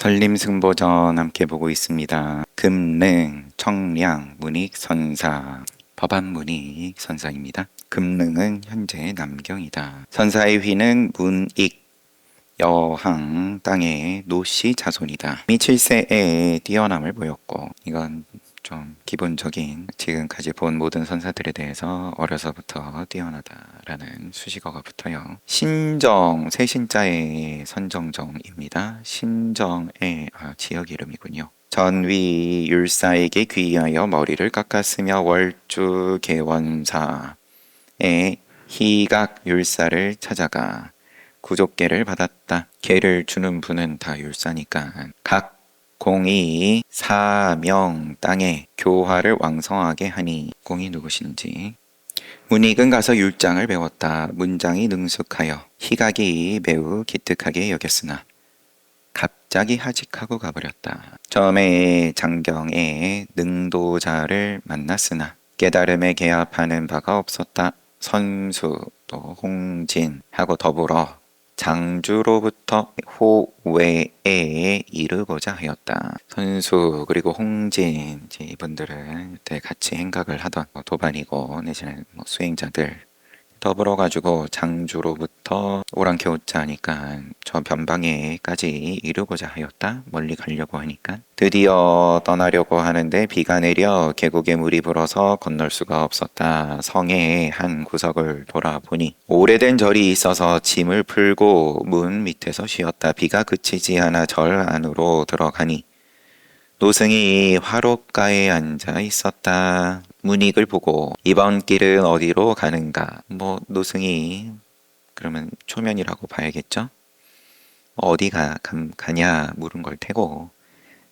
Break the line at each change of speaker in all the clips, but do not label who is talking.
전림승보전 함께 보고 있습니다. 금능, 청량, 문익, 선사, 법안문익 선사입니다. 금능은 현재 남경이다. 선사의 휘는 문익, 여항, 땅의 노씨 자손이다. 이 7세에 뛰어남을 보였고, 이건 좀 기본적인 지금까지 본 모든 선사들에 대해서 어려서부터 뛰어나다라는 수식어가 붙어요. 신정, 세신자의 선정정입니다. 신정의 지역 이름이군요. 전위 율사에게 귀의하여 머리를 깎았으며 월주 개원사의 희각 율사를 찾아가 구족계를 받았다. 계를 주는 분은 다 율사니까 각 공이 사명 땅에 교화를 왕성하게 하니 공이 누구신지. 문익은 가서 율장을 배웠다. 문장이 능숙하여 희각이 매우 기특하게 여겼으나 갑자기 하직하고 가버렸다. 처음에 장경에 능도자를 만났으나 깨달음에 개합하는 바가 없었다. 선수 또 홍진하고 더불어 장주로부터 호외에 이르고자 하였다. 선수 그리고 홍진 이분들은 그때 같이 행각을 하던 도반이고 내지는 수행자들 더불어 가지고 장주로부터 오랑캐 오자 하니까 저 변방에까지 이르고자 하였다. 멀리 가려고 하니까 드디어 떠나려고 하는데 비가 내려 계곡에 물이 불어서 건널 수가 없었다. 성의 한 구석을 돌아보니 오래된 절이 있어서 짐을 풀고 문 밑에서 쉬었다. 비가 그치지 않아 절 안으로 들어가니 노승이 화롯가에 앉아 있었다. 문익을 보고 이번 길은 어디로 가는가? 노승이 그러면 초면이라고 봐야겠죠? 어디가 가냐 물은 걸 테고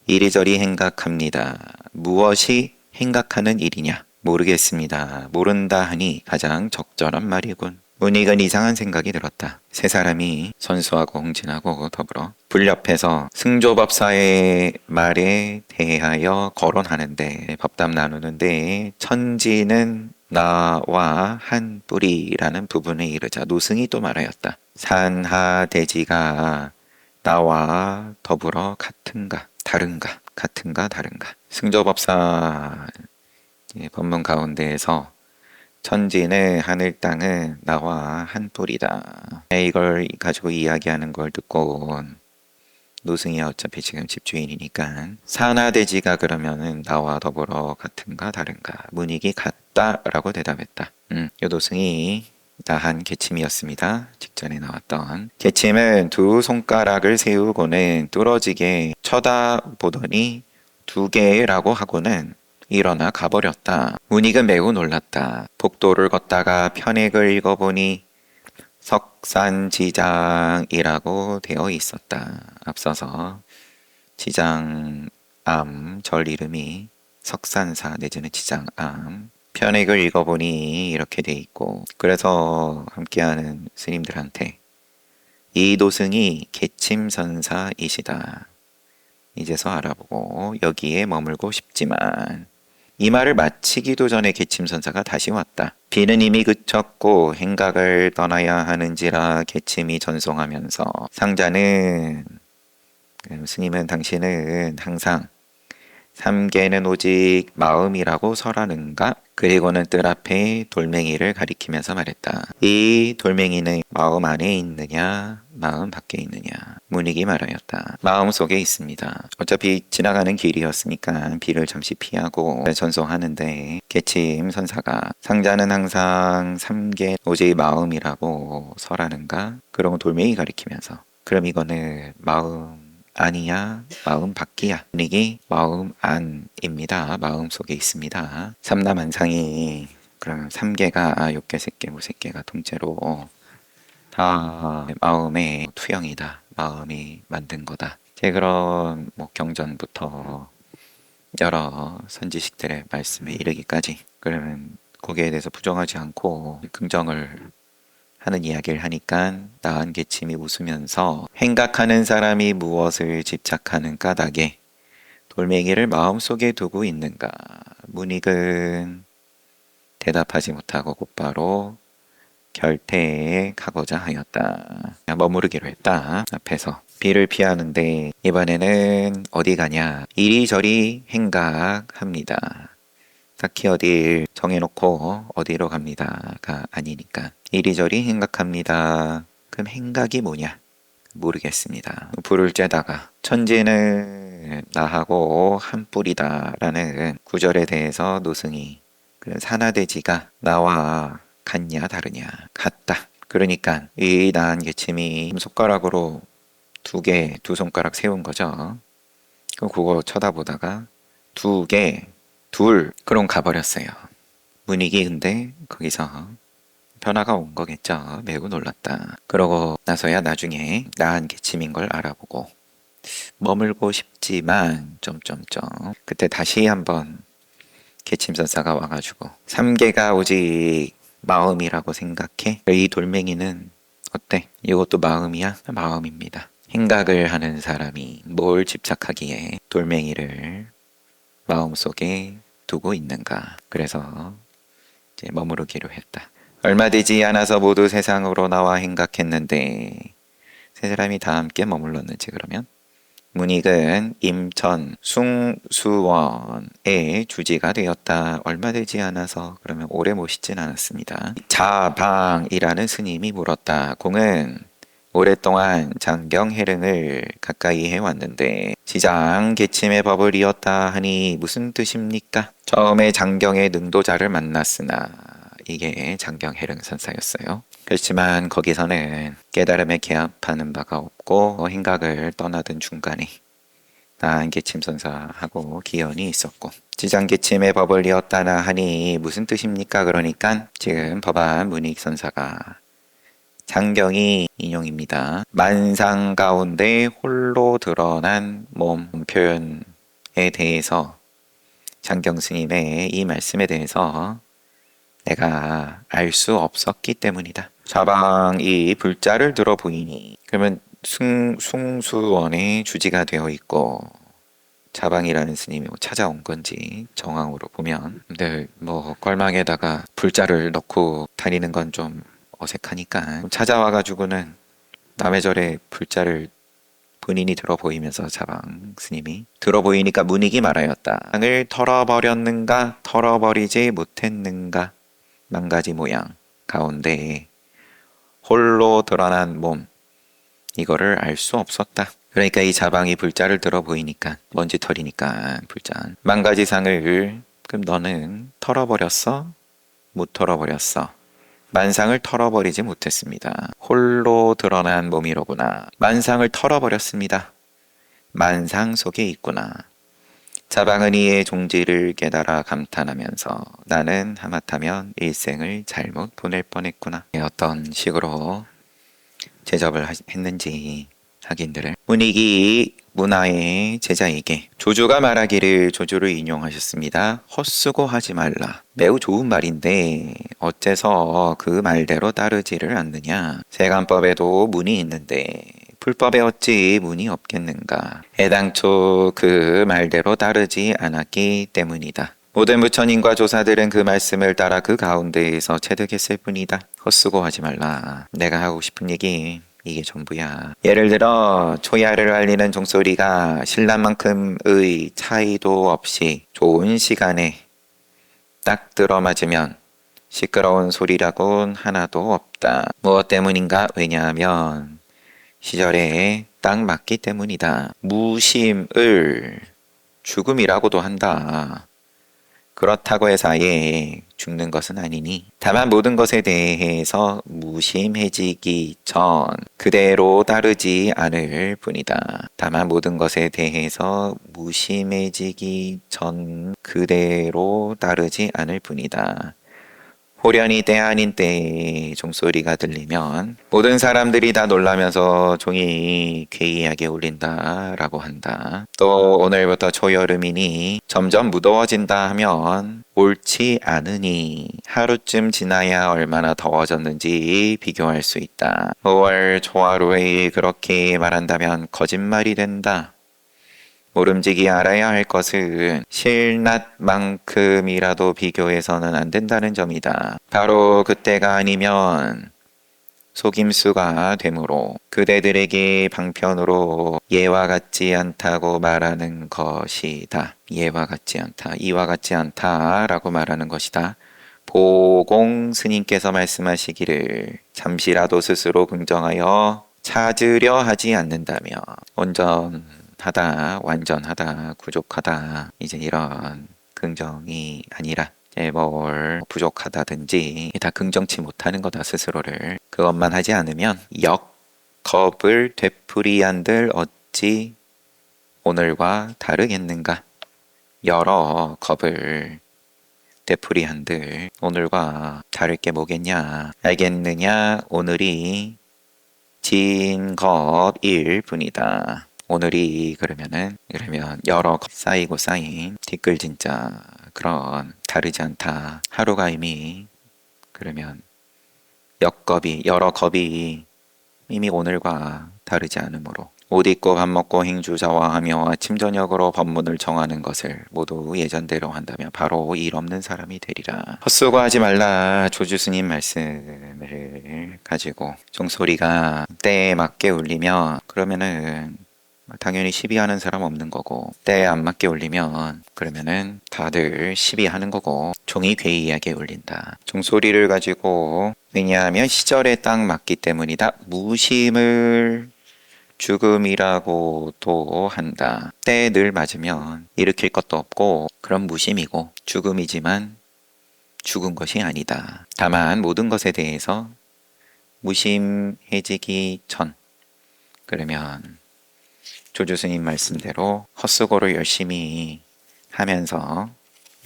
이리저리 행각합니다. 무엇이 행각하는 일이냐? 모르겠습니다. 모른다 하니 가장 적절한 말이군. 문익은 이상한 생각이 들었다. 세 사람이 선수하고 홍진하고 더불어 불 옆에서 승조법사의 말에 대하여 거론하는데 법담 나누는데 천지는 나와 한 뿌리라는 부분에 이르자 노승이 또 말하였다. 산하대지가 나와 더불어 같은가 다른가 같은가 다른가. 승조법사 법문 가운데에서 천지는 하늘 땅은 나와 한 뿌리다. 이걸 가지고 이야기하는 걸 듣고 노승이 어차피 지금 집주인이니까 산하대지가 그러면은 나와 더불어 같은가 다른가. 문익이 같다라고 대답했다. 이 노승이 나한 개침이었습니다. 직전에 나왔던 개침은 두 손가락을 세우고는 뚫어지게 쳐다보더니 두 개라고 하고는 일어나 가버렸다. 문익은 매우 놀랐다. 복도를 걷다가 편액을 읽어보니 석산지장이라고 되어 있었다. 앞서서 지장암 절 이름이 석산사 내지는 지장암. 편액을 읽어보니 이렇게 돼 있고 그래서 함께하는 스님들한테 이 도승이 개침선사이시다. 이제서 알아보고 여기에 머물고 싶지만 이 말을 마치기도 전에 개침선사가 다시 왔다. 비는 이미 그쳤고 행각을 떠나야 하는지라 개침이 전송하면서 상자는 스님은 당신은 항상 삼계는 오직 마음이라고 설하는가? 그리고는 뜰 앞에 돌멩이를 가리키면서 말했다. 이 돌멩이는 마음 안에 있느냐 마음 밖에 있느냐. 문익이 말하였다. 마음 속에 있습니다. 어차피 지나가는 길이었으니까 비를 잠시 피하고 전송하는데 개침 선사가 상자는 항상 삼계 오직 마음이라고 설하는가? 그러고 돌멩이 가리키면서 그럼 이거는 마음 아니야 마음 밖이야. 문익이 마음 안입니다. 마음 속에 있습니다. 삼라만상이 그러면 3개가 욕계 색계 무색계가 통째로 다 마음의 투영이다. 마음이 만든 거다. 제 그런 경전부터 여러 선지식들의 말씀에 이르기까지 그러면 거기에 대해서 부정하지 않고 긍정을 하는 이야기를 하니까 나한 개침이 웃으면서 행각하는 사람이 무엇을 집착하는 까닭에 돌멩이를 마음속에 두고 있는가. 문익은 대답하지 못하고 곧바로 결태에 가고자 하였다. 머무르기로 했다. 앞에서 비를 피하는데 이번에는 어디 가냐? 이리저리 행각합니다. 딱히 어딜 정해놓고 어디로 갑니다가 아니니까 이리저리 행각합니다. 그럼 행각이 뭐냐? 모르겠습니다. 불을 쬐다가 천지는 나하고 한 뿔이다라는 구절에 대해서 노승이 그 산하대지가 나와 같냐 다르냐 같다. 그러니까 이 나한 개침이 손가락으로 두 손가락 세운 거죠. 그거 쳐다보다가 그럼 가버렸어요. 문익이 근데 거기서 변화가 온 거겠죠. 매우 놀랐다. 그러고 나서야 나중에 나한 개침인 걸 알아보고 머물고 싶지만 그때 다시 한번 개침선사가 와가지고 삼계가 오직 마음이라고 생각해. 이 돌멩이는 어때? 이것도 마음이야? 마음입니다. 행각을 하는 사람이 뭘 집착하기에 돌멩이를 마음속에 두고 있는가. 그래서 이제 머무르기로 했다. 얼마 되지 않아서 모두 세상으로 나와 행각했는데 세 사람이 다 함께 머물렀는지 그러면 문익은 임천 숭수원의 주지가 되었다. 얼마 되지 않아서 그러면 오래 모시진 않았습니다. 자방이라는 스님이 물었다. 공은 오랫동안 장경해릉을 가까이 해왔는데 지장 개침의 법을 이었다 하니 무슨 뜻입니까? 처음에 장경의 능도자를 만났으나 이게 장경해릉 선사였어요. 그렇지만 거기서는 깨달음에 개합하는 바가 없고 행각을 떠나던 중간에 나한개침 선사하고 기연이 있었고 지장개침의 법을 이었다나 하니 무슨 뜻입니까? 그러니까 지금 법안 문익 선사가 장경이 인용입니다. 만상 가운데 홀로 드러난 몸 표현에 대해서 장경 스님의 이 말씀에 대해서 내가 알 수 없었기 때문이다. 자방이 불자를 들어 보이니 그러면 숭수원의 주지가 되어 있고 자방이라는 스님이 찾아온 건지 정황으로 보면 근데 껄망에다가 불자를 넣고 다니는 건 좀 어색하니까 찾아와가지고는 남의 절에 불자를 본인이 들어 보이면서 자방 스님이 들어 보이니까 문익이 말하였다. 땅을 털어버렸는가 털어버리지 못했는가 망가지 모양 가운데 홀로 드러난 몸 이거를 알 수 없었다. 그러니까 이 자방이 불자를 들어 보이니까 먼지털이니까 불자 망가지상을 그럼 너는 털어버렸어? 못 털어버렸어? 만상을 털어버리지 못했습니다. 홀로 드러난 몸이로구나. 만상을 털어버렸습니다. 만상 속에 있구나. 자방은 이의 종지를 깨달아 감탄하면서 나는 하마터면 일생을 잘못 보낼 뻔했구나. 어떤 식으로 제접을 했는지 학인들을 문익이 문화의 제자에게 조주가 말하기를 조주를 인용하셨습니다. 헛수고 하지 말라. 매우 좋은 말인데 어째서 그 말대로 따르지를 않느냐. 세간법에도 문이 있는데 불법에 어찌 문이 없겠는가. 애당초 그 말대로 따르지 않았기 때문이다. 모든 부처님과 조사들은 그 말씀을 따라 그 가운데에서 체득했을 뿐이다. 헛수고 하지 말라. 내가 하고 싶은 얘기 이게 전부야. 예를 들어 초야를 알리는 종소리가 신랄만큼의 차이도 없이 좋은 시간에 딱 들어맞으면 시끄러운 소리라곤 하나도 없다. 무엇 때문인가? 왜냐하면 시절에 딱 맞기 때문이다. 무심을 죽음이라고도 한다. 그렇다고 해서 아예 죽는 것은 아니니 다만 모든 것에 대해서 무심해지기 전 그대로 따르지 않을 뿐이다. 다만 모든 것에 대해서 무심해지기 전 그대로 따르지 않을 뿐이다. 호련히 때 아닌 때에 종소리가 들리면 모든 사람들이 다 놀라면서 종이 괴이하게 울린다라고 한다. 또 오늘부터 초여름이니 점점 무더워진다 하면 옳지 않으니 하루쯤 지나야 얼마나 더워졌는지 비교할 수 있다. 5월 초하루에 그렇게 말한다면 거짓말이 된다. 모름지기 알아야 할 것은 실낮만큼이라도 비교해서는 안 된다는 점이다. 바로 그때가 아니면 속임수가 되므로 그대들에게 방편으로 예와 같지 않다고 말하는 것이다. 예와 같지 않다, 이와 같지 않다라고 말하는 것이다. 보공 스님께서 말씀하시기를 잠시라도 스스로 긍정하여 찾으려 하지 않는다며 온전하다, 완전하다, 부족하다 이제 이런 긍정이 아니라 뭘 부족하다든지 다 긍정치 못하는 거다 스스로를. 그것만 하지 않으면 역겁을 되풀이한들 어찌 오늘과 다르겠는가. 여러 겁을 되풀이한들 오늘과 다를 게 뭐겠냐. 알겠느냐. 오늘이 진겁일 뿐이다. 오늘이 그러면 여러 겁 쌓이고 쌓인 뒷글진짜 그런 다르지 않다. 하루가 이미 그러면 여러 겁이 이미 오늘과 다르지 않으므로 옷 입고 밥 먹고 행주자화하며 아침 저녁으로 법문을 정하는 것을 모두 예전대로 한다면 바로 일 없는 사람이 되리라. 헛수고하지 말라. 조주스님 말씀을 가지고 종소리가 때에 맞게 울리면 그러면은 당연히 시비하는 사람 없는 거고, 때에 안 맞게 울리면 그러면은 다들 시비하는 거고, 종이 괴이하게 울린다. 종소리를 가지고 왜냐하면 시절에 딱 맞기 때문이다. 무심을 죽음이라고도 한다. 때에 늘 맞으면 일으킬 것도 없고 그런 무심이고 죽음이지만 죽은 것이 아니다. 다만 모든 것에 대해서 무심해지기 전 그러면 조주스님 말씀대로 헛수고를 열심히 하면서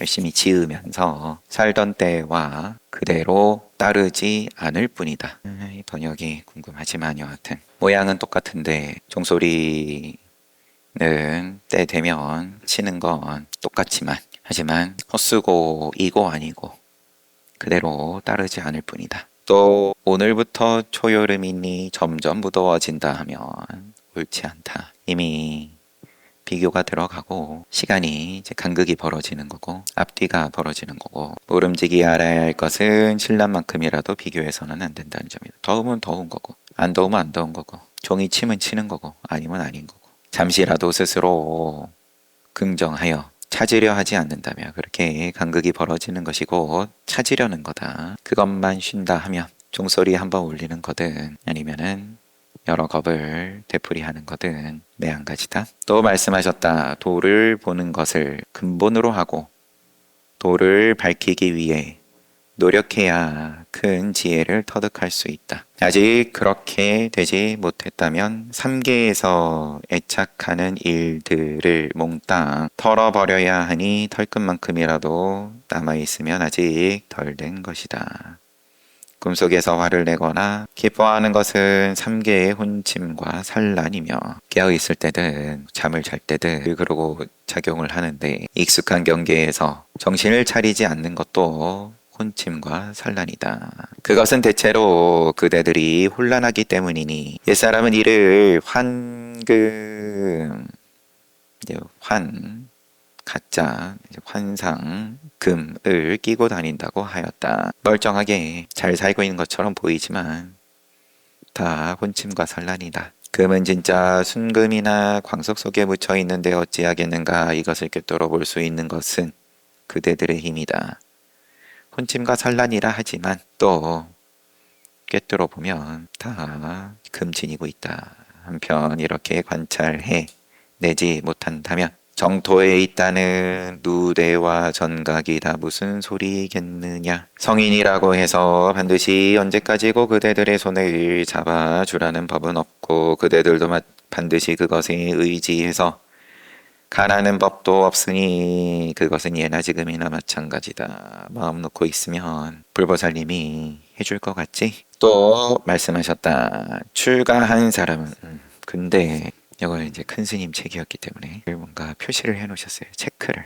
열심히 지으면서 살던 때와 그대로 따르지 않을 뿐이다. 이 번역이 궁금하지만 여하튼 모양은 똑같은데 종소리는 때 되면 치는 건 똑같지만 하지만 헛수고이고 아니고 그대로 따르지 않을 뿐이다. 또 오늘부터 초여름이니 점점 무더워진다 하면 옳지 않다. 이미 비교가 들어가고 시간이 이제 간극이 벌어지는 거고 앞뒤가 벌어지는 거고 모름지기 알아야 할 것은 신랑만큼이라도 비교해서는 안 된다는 점이다. 더우면 더운 거고 안 더우면 안 더운 거고 종이 치면 치는 거고 아니면 아닌 거고 잠시라도 스스로 긍정하여 찾으려 하지 않는다면 그렇게 간극이 벌어지는 것이 곧 찾으려는 거다. 그것만 쉰다 하면 종소리 한번 울리는 거든 아니면은 여러 겁을 되풀이하는 것은 매한가지다. 또 말씀하셨다. 도를 보는 것을 근본으로 하고 도를 밝히기 위해 노력해야 큰 지혜를 터득할 수 있다. 아직 그렇게 되지 못했다면 삼계에서 애착하는 일들을 몽땅 털어버려야 하니 털끝만큼이라도 남아있으면 아직 덜 된 것이다. 꿈속에서 화를 내거나 기뻐하는 것은 삼계의 혼침과 산란이며 깨어있을 때든 잠을 잘 때든 그러고 작용을 하는데 익숙한 경계에서 정신을 차리지 않는 것도 혼침과 산란이다. 그것은 대체로 그대들이 혼란하기 때문이니 옛사람은 이를 가짜, 환상, 금을 끼고 다닌다고 하였다. 멀쩡하게 잘 살고 있는 것처럼 보이지만 다 혼침과 산란이다. 금은 진짜 순금이나 광석 속에 묻혀 있는데 어찌하겠는가. 이것을 꿰뚫어 볼 수 있는 것은 그대들의 힘이다. 혼침과 산란이라 하지만 또 꿰뚫어 보면 다 금진이고 있다. 한편 이렇게 관찰해 내지 못한다면 정토에 있다는 누대와 전각이 다 무슨 소리겠느냐. 성인이라고 해서 반드시 언제까지고 그대들의 손을 잡아주라는 법은 없고 그대들도 반드시 그것에 의지해서 가라는 법도 없으니 그것은 예나 지금이나 마찬가지다. 마음 놓고 있으면 불보살님이 해줄 것 같지? 또 말씀하셨다. 출가한 사람은 근데 이거는 이제 큰 스님 책이었기 때문에 뭔가 표시를 해놓으셨어요. 체크를.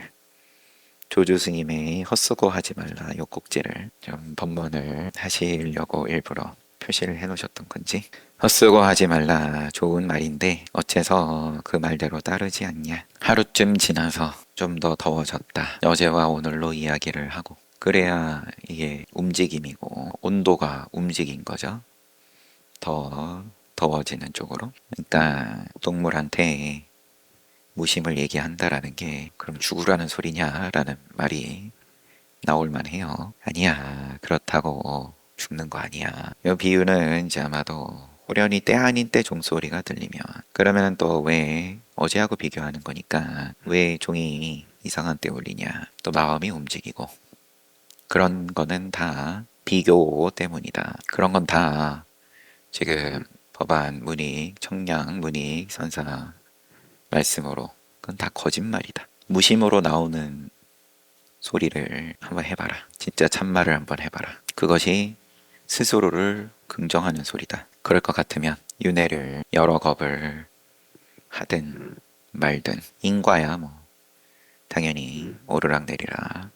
조주 스님의 헛수고하지 말라 요 꼭지를 좀 법문을 하시려고 일부러 표시를 해놓으셨던 건지. 헛수고하지 말라 좋은 말인데 어째서 그 말대로 따르지 않냐. 하루쯤 지나서 좀 더 더워졌다. 어제와 오늘로 이야기를 하고 그래야 이게 움직임이고 온도가 움직인 거죠. 더 더워지는 쪽으로. 그러니까 동물한테 무심을 얘기한다라는 게 그럼 죽으라는 소리냐라는 말이 나올 만해요. 아니야, 그렇다고 죽는 거 아니야. 이 비유는 이제 아마도 호련히 때 아닌 때 종소리가 들리면, 그러면 또 왜 어제하고 비교하는 거니까 왜 종이 이상한 때 울리냐, 또 마음이 움직이고, 그런 거는 다 비교 때문이다. 그런 건 다 지금 법안 문익, 청량 문익 선사 말씀으로 그건 다 거짓말이다. 무심으로 나오는 소리를 한번 해봐라. 진짜 참말을 한번 해봐라. 그것이 스스로를 긍정하는 소리다. 그럴 것 같으면 윤회를 여러 겁을 하든 말든 인과야 뭐 당연히 오르락내리락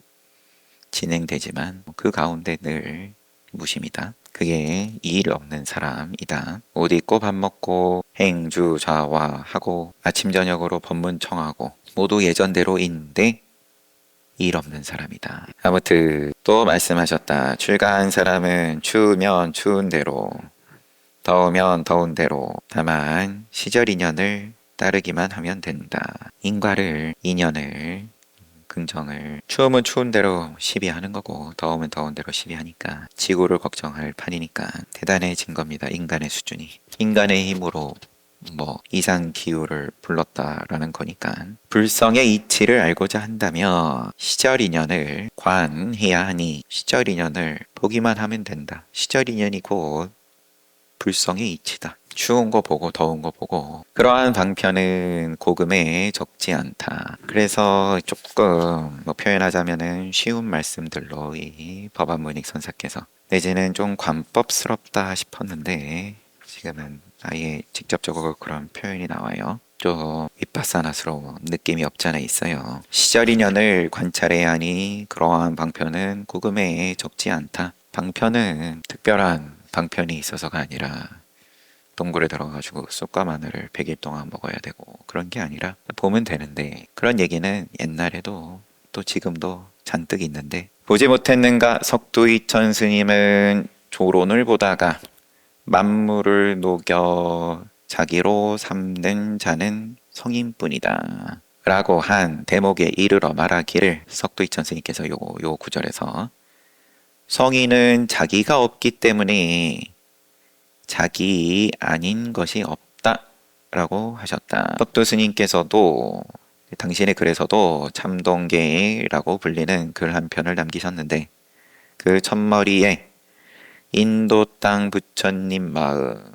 진행되지만 그 가운데 늘 무심이다. 그게 일 없는 사람이다. 옷 입고 밥 먹고 행주 좌화하고 아침 저녁으로 법문청하고 모두 예전대로인데 일 없는 사람이다. 아무튼 또 말씀하셨다. 출가한 사람은 추우면 추운 대로, 더우면 더운 대로, 다만 시절 인연을 따르기만 하면 된다. 인과를, 인연을, 긍정을 추우면 추운 대로 시비하는 거고 더우면 더운 대로 시비하니까 지구를 걱정할 판이니까 대단해진 겁니다. 인간의 수준이. 인간의 힘으로 뭐 이상 기후를 불렀다라는 거니까 불성의 이치를 알고자 한다면 시절 인연을 관해야 하니 시절 인연을 보기만 하면 된다. 시절 인연이 곧 불성의 이치다. 추운 거 보고 더운 거 보고 그러한 방편은 고금에 적지 않다. 그래서 조금 뭐 표현하자면은 쉬운 말씀들로 이 법안문익 선사께서 내지는 좀 관법스럽다 싶었는데 지금은 아예 직접적으로 그런 표현이 나와요. 좀 윗바사나스러운 느낌이 없잖아 있어요. 시절 인연을 관찰해야 하니 그러한 방편은 고금에 적지 않다. 방편은 특별한 방편이 있어서가 아니라 동굴에 들어가가지고 쑥과 마늘을 100일 동안 먹어야 되고 그런 게 아니라 보면 되는데 그런 얘기는 옛날에도 또 지금도 잔뜩 있는데 보지 못했는가 석두이천 스님은 조론을 보다가 만물을 녹여 자기로 삼는 자는 성인뿐이다 라고 한 대목에 이르러 말하기를 석두이천 스님께서 요 구절에서 성인은 자기가 없기 때문에 자기 아닌 것이 없다 라고 하셨다. 석두 스님께서도 당신의 글에서도 참동계라고 불리는 글 한 편을 남기셨는데 그 첫머리에 인도 땅 부처님 마음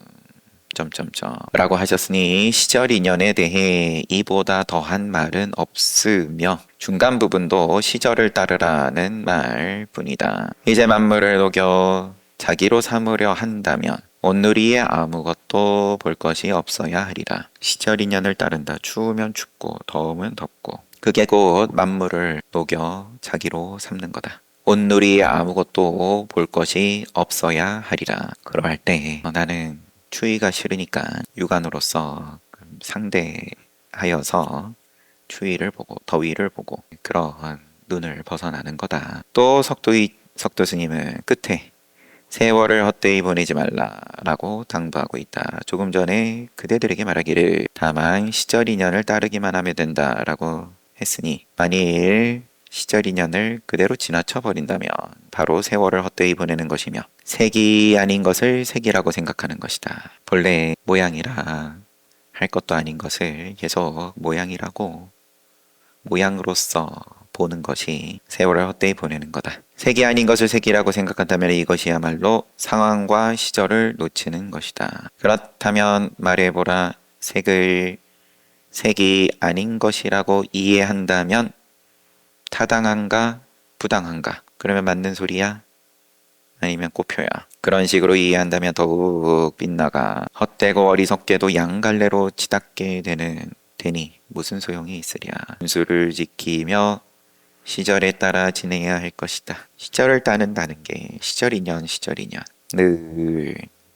라고 하셨으니 시절 인연에 대해 이보다 더한 말은 없으며 중간 부분도 시절을 따르라는 말뿐이다. 이제 만물을 녹여 자기로 삼으려 한다면 온누리에 아무것도 볼 것이 없어야 하리라. 시절 인연을 따른다. 추우면 춥고 더우면 덥고 그게 곧 만물을 녹여 자기로 삼는 거다. 온누리에 아무것도 볼 것이 없어야 하리라. 그럴 때 나는 추위가 싫으니까 육안으로서 상대하여서 추위를 보고 더위를 보고 그러한 눈을 벗어나는 거다. 또 석도 스님은 끝에 세월을 헛되이 보내지 말라라고 당부하고 있다. 조금 전에 그대들에게 말하기를 다만 시절 인연을 따르기만 하면 된다라고 했으니 만일 시절 인연을 그대로 지나쳐 버린다면 바로 세월을 헛되이 보내는 것이며 색이 아닌 것을 색이라고 생각하는 것이다. 본래 모양이라 할 것도 아닌 것을 계속 모양이라고 모양으로서 보는 것이 세월을 헛되이 보내는 거다. 색이 아닌 것을 색이라고 생각한다면 이것이야말로 상황과 시절을 놓치는 것이다. 그렇다면 말해보라. 색을 색이 아닌 것이라고 이해한다면 타당한가 부당한가? 그러면 맞는 소리야? 아니면 꼬표야? 그런 식으로 이해한다면 더욱 빗나가 헛되고 어리석게도 양갈래로 치닫게 되니 무슨 소용이 있으랴. 순수를 지키며 시절에 따라 지내야 할 것이다. 시절을 따른다는 게 시절 인연 늘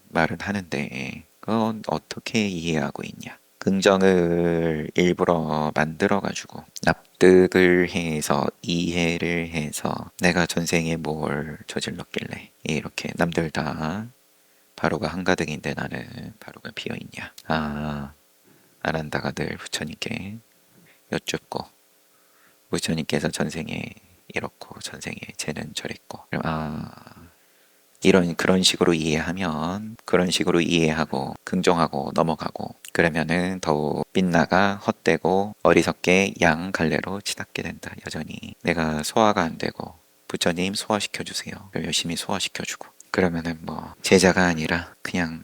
말은 하는데 그건 어떻게 이해하고 있냐. 긍정을 일부러 만들어가지고 납득을 해서 이해를 해서 내가 전생에 뭘 저질렀길래 이렇게 남들 다 바로가 한가득인데 나는 바로가 비어있냐. 아란다가 늘 부처님께 여쭙고 부처님께서 전생에 이렇고 전생에 쟤는 저랬고 그런 식으로 이해하면 그런 식으로 이해하고 긍정하고 넘어가고 그러면은 더욱 빛나가 헛되고 어리석게 양 갈래로 치닫게 된다. 여전히 내가 소화가 안 되고 부처님 소화시켜 주세요. 열심히 소화시켜 주고 그러면은 뭐 제자가 아니라 그냥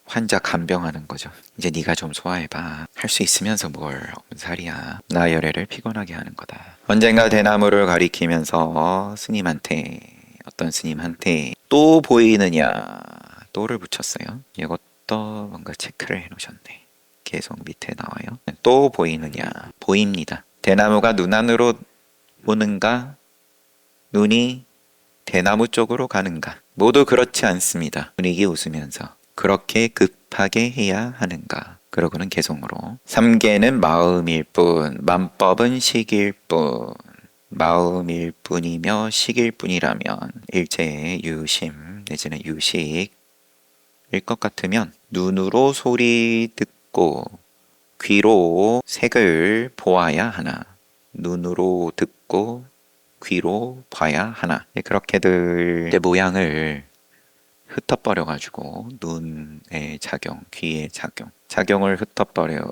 환자 간병하는 거죠. 이제 네가 좀 소화해봐. 할 수 있으면서 뭘 엄살이야. 나열애를 피곤하게 하는 거다. 언젠가 대나무를 가리키면서 스님한테 어떤 스님한테 또 보이느냐 또를 붙였어요. 이것도 뭔가 체크를 해놓으셨네. 계속 밑에 나와요. 또 보이느냐 보입니다. 대나무가 눈 안으로 보는가 눈이 대나무 쪽으로 가는가 모두 그렇지 않습니다. 분위기 웃으면서 그렇게 급하게 해야 하는가. 그러고는 개성으로 삼계는 마음일 뿐 만법은 식일 뿐 마음일 뿐이며 식일 뿐이라면 일체의 유심 내지는 유식일 것 같으면 눈으로 소리 듣고 귀로 색을 보아야 하나 눈으로 듣고 귀로 봐야 하나 그렇게들 모양을 흩어버려 가지고 눈의 작용, 귀의 작용을 흩어버려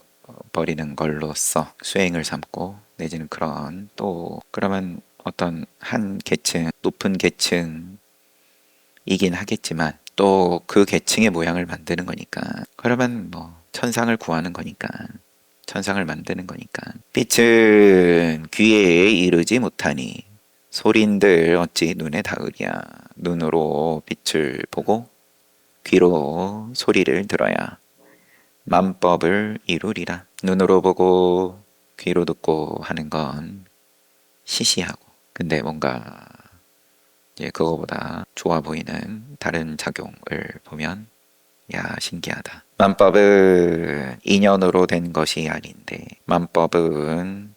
버리는 걸로써 수행을 삼고 내지는 그러면 어떤 한 계층, 높은 계층이긴 하겠지만 또 그 계층의 모양을 만드는 거니까 그러면 뭐 천상을 구하는 거니까 천상을 만드는 거니까 빛은 귀에 이르지 못하니 소린들 어찌 눈에 닿으랴. 눈으로 빛을 보고 귀로 소리를 들어야 만법을 이루리라. 눈으로 보고 귀로 듣고 하는 건 시시하고 근데 뭔가 이제 그거보다 좋아 보이는 다른 작용을 보면 야 신기하다. 만법은 인연으로 된 것이 아닌데 만법은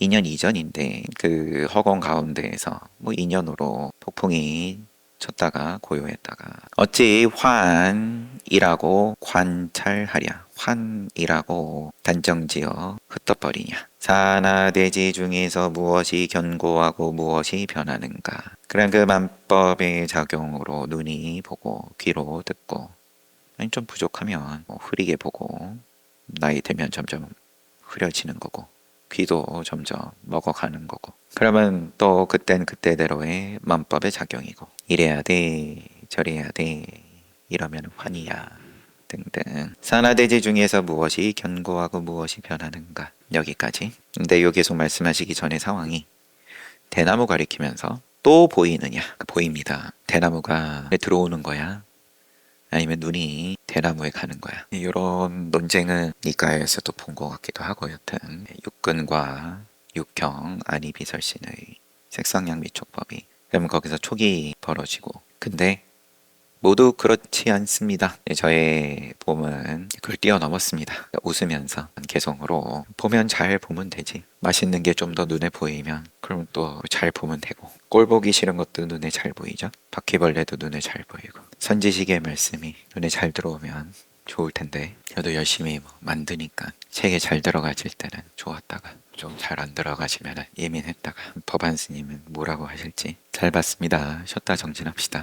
2년 이전인데 그 허공 가운데에서 뭐 인연으로 폭풍이 쳤다가 고요했다가 어찌 환이라고 관찰하랴. 환이라고 단정지어 흩어버리냐. 산하대지 중에서 무엇이 견고하고 무엇이 변하는가. 그런 그 만법의 작용으로 눈이 보고 귀로 듣고 아니 좀 부족하면 뭐 흐리게 보고 나이 들면 점점 흐려지는 거고 귀도 점점 먹어가는 거고 그러면 또 그땐 그때대로의 만법의 작용이고 이래야 돼 저래야 돼 이러면 환이야 등등 산하대지 중에서 무엇이 견고하고 무엇이 변하는가 여기까지. 근데 요 계속 말씀하시기 전에 상황이 대나무 가리키면서 또 보이느냐 보입니다. 대나무가 들어오는 거야 아니면 눈이 대나무에 가는 거야. 이런 논쟁은 니까에서도 본 것 같기도 하고 여튼 육근과 육형 아니비설신의 색상양미촉법이 그러면 거기서 촉이 벌어지고 근데 모두 그렇지 않습니다. 저의 봄은 그걸 뛰어넘었습니다. 웃으면서 개성으로 보면 잘 보면 되지. 맛있는 게 좀 더 눈에 보이면 그럼 또 잘 보면 되고 꼴 보기 싫은 것도 눈에 잘 보이죠. 바퀴벌레도 눈에 잘 보이고 선지식의 말씀이 눈에 잘 들어오면 좋을 텐데 저도 열심히 만드니까 책에 잘 들어가질 때는 좋았다가 좀 잘 안 들어가시면 예민했다가 법안 스님은 뭐라고 하실지 잘 봤습니다. 쉬었다 정진합시다.